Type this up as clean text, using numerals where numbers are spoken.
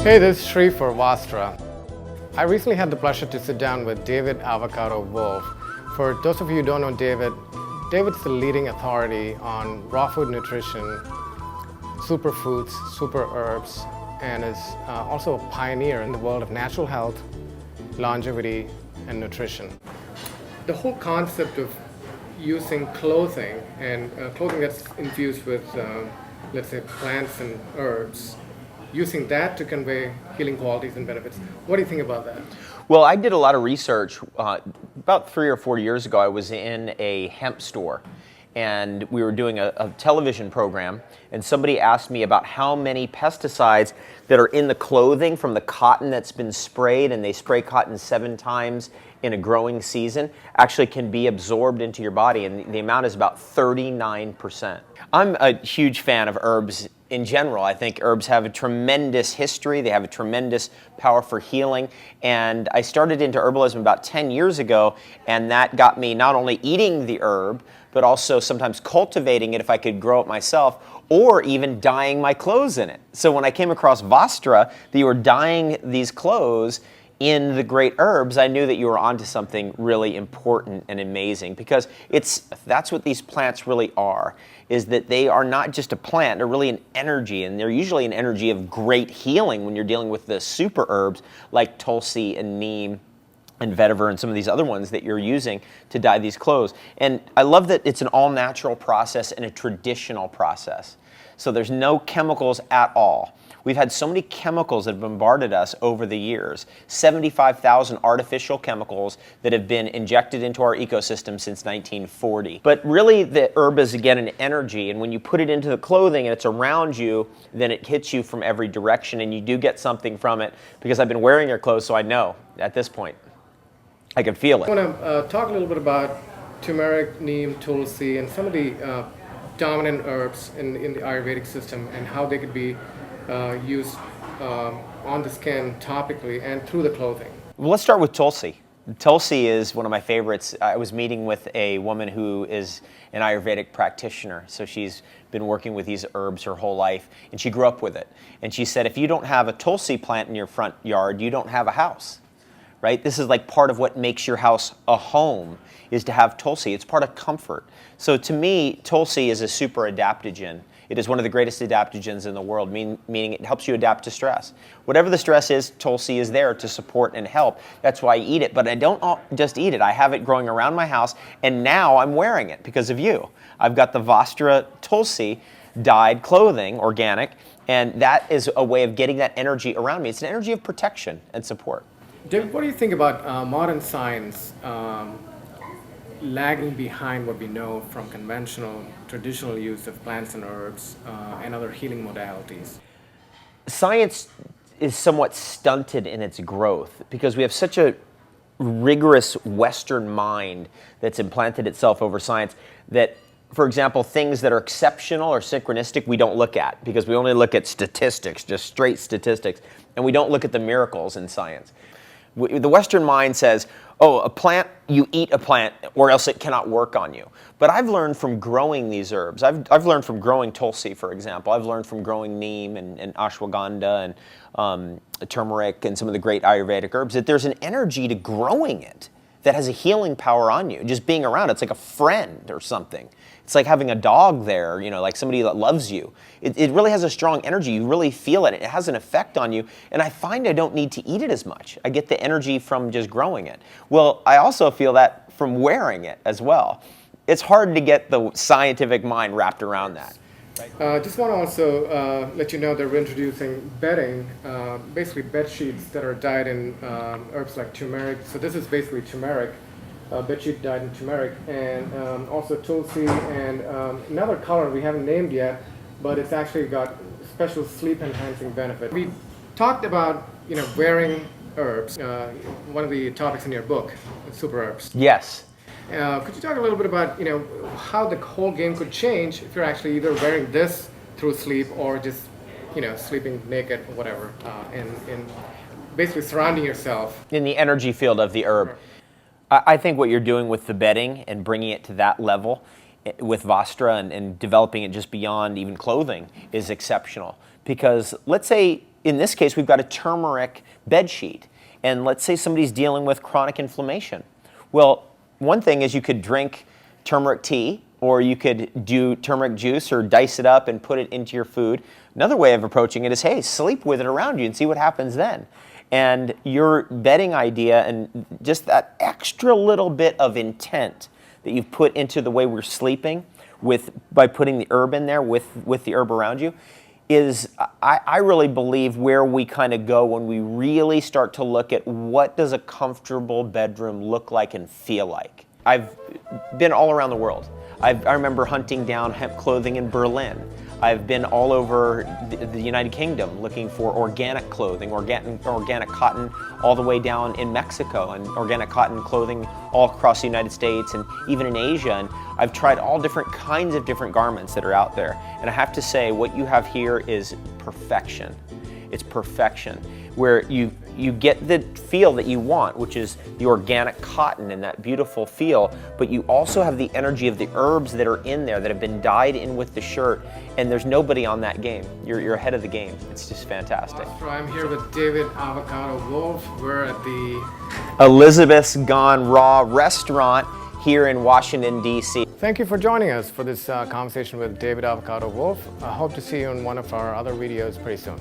Hey, this is Shri for Vastra. I recently had the pleasure to sit down with David Avocado Wolfe. For those of you who don't know David's the leading authority on raw food nutrition, superfoods, super herbs, and is also a pioneer in the world of natural health, longevity, and nutrition. The whole concept of using clothing and clothing that's infused with, let's say, plants and herbs, using that to convey healing qualities and benefits. What do you think about that? Well, I did a lot of research. About 3 or 4 years ago, I was in a hemp store, and we were doing a television program, and somebody asked me about how many pesticides that are in the clothing from the cotton that's been sprayed, and they spray cotton 7 times in a growing season, actually can be absorbed into your body, and the amount is about 39%. I'm a huge fan of herbs in general. I think herbs have a tremendous history. They have a tremendous power for healing. And I started into herbalism about 10 years ago, and that got me not only eating the herb, but also sometimes cultivating it if I could grow it myself, or even dyeing my clothes in it. So when I came across Vastra, that you were dyeing these clothes in the great herbs, I knew that you were onto something really important and amazing, because that's what these plants really are, is that they are not just a plant, they're really an energy, and they're usually an energy of great healing when you're dealing with the super herbs like Tulsi and Neem and Vetiver and some of these other ones that you're using to dye these clothes. And I love that it's an all-natural process and a traditional process. So there's no chemicals at all. We've had so many chemicals that have bombarded us over the years, 75,000 artificial chemicals that have been injected into our ecosystem since 1940. But really the herb is, again, an energy, and when you put it into the clothing and it's around you, then it hits you from every direction, and you do get something from it, because I've been wearing your clothes, so I know at this point. I can feel it. I want to talk a little bit about turmeric, neem, tulsi, and some of the dominant herbs in the Ayurvedic system, and how they could be used on the skin topically and through the clothing. Well, let's start with Tulsi. Tulsi is one of my favorites. I was meeting with a woman who is an Ayurvedic practitioner, so she's been working with these herbs her whole life, and she grew up with it. And she said, if you don't have a Tulsi plant in your front yard, you don't have a house. Right? This is like part of what makes your house a home, is to have Tulsi. It's part of comfort. So to me, Tulsi is a super adaptogen. It is one of the greatest adaptogens in the world, meaning it helps you adapt to stress. Whatever the stress is, Tulsi is there to support and help. That's why I eat it. But I don't just eat it. I have it growing around my house, and now I'm wearing it because of you. I've got the Vastra Tulsi dyed clothing, organic, and that is a way of getting that energy around me. It's an energy of protection and support. David, what do you think about modern science lagging behind what we know from conventional, traditional use of plants and herbs and other healing modalities? Science is somewhat stunted in its growth because we have such a rigorous Western mind that's implanted itself over science that, for example, things that are exceptional or synchronistic we don't look at, because we only look at statistics, just straight statistics, and we don't look at the miracles in science. The Western mind says, oh, a plant, you eat a plant or else it cannot work on you. But I've learned from growing these herbs. I've learned from growing Tulsi, for example. I've learned from growing Neem and ashwagandha and turmeric and some of the great Ayurvedic herbs that there's an energy to growing it that has a healing power on you. Just being around, it's like a friend or something. It's like having a dog there, you know, like somebody that loves you. It really has a strong energy. You really feel it. It has an effect on you. And I find I don't need to eat it as much. I get the energy from just growing it. Well, I also feel that from wearing it as well. It's hard to get the scientific mind wrapped around that. Just want to also let you know that we're introducing bedding, basically bed sheets that are dyed in herbs like turmeric. So this is basically turmeric, bed sheet dyed in turmeric, and also Tulsi, and another color we haven't named yet, but it's actually got special sleep enhancing benefit. We talked about wearing herbs, one of the topics in your book, super herbs. Yes. Could you talk a little bit about how the whole game could change if you're actually either wearing this through sleep or just sleeping naked or whatever, and basically surrounding yourself in the energy field of the herb. I think what you're doing with the bedding and bringing it to that level with Vastra and developing it just beyond even clothing is exceptional. Because let's say in this case, we've got a turmeric bedsheet. And let's say somebody's dealing with chronic inflammation. Well, one thing is you could drink turmeric tea, or you could do turmeric juice or dice it up and put it into your food. Another way of approaching it is, hey, sleep with it around you and see what happens then. And your bedding idea and just that extra little bit of intent that you've put into the way we're sleeping by putting the herb in there with the herb around you is, I really believe, where we kind of go when we really start to look at what does a comfortable bedroom look like and feel like. I've been all around the world. I remember hunting down hemp clothing in Berlin. I've been all over the United Kingdom looking for organic clothing, organic cotton all the way down in Mexico, and organic cotton clothing all across the United States and even in Asia. And I've tried all different kinds of different garments that are out there. And I have to say, what you have here is perfection. It's perfection, where you get the feel that you want, which is the organic cotton and that beautiful feel, but you also have the energy of the herbs that are in there that have been dyed in with the shirt, and there's nobody on that game. You're ahead of the game. It's just fantastic. Vastra, I'm here with David Avocado Wolfe. We're at the Elizabeth's Gone Raw restaurant here in Washington, D.C. Thank you for joining us for this conversation with David Avocado Wolfe. I hope to see you in one of our other videos pretty soon.